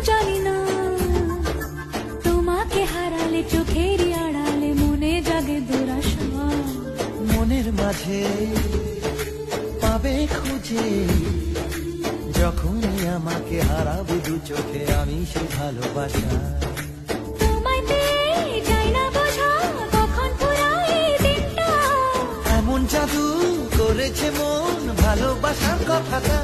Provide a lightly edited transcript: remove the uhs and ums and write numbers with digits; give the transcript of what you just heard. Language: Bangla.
জানি না, তোমাকে হারালে চোখের আড়ালে মনে জাগে দুরাশা। মনের মাঝে পাবে খুঁজে, যখনই আমাকে হারাবে দু চোখে আমি সে ভালোবাসা। তোমায় পেয়ে যাই না বোঝা, কখন ফুরায় দিনটা। এমন জাদু করেছে মন ভালোবাসার কথাটা।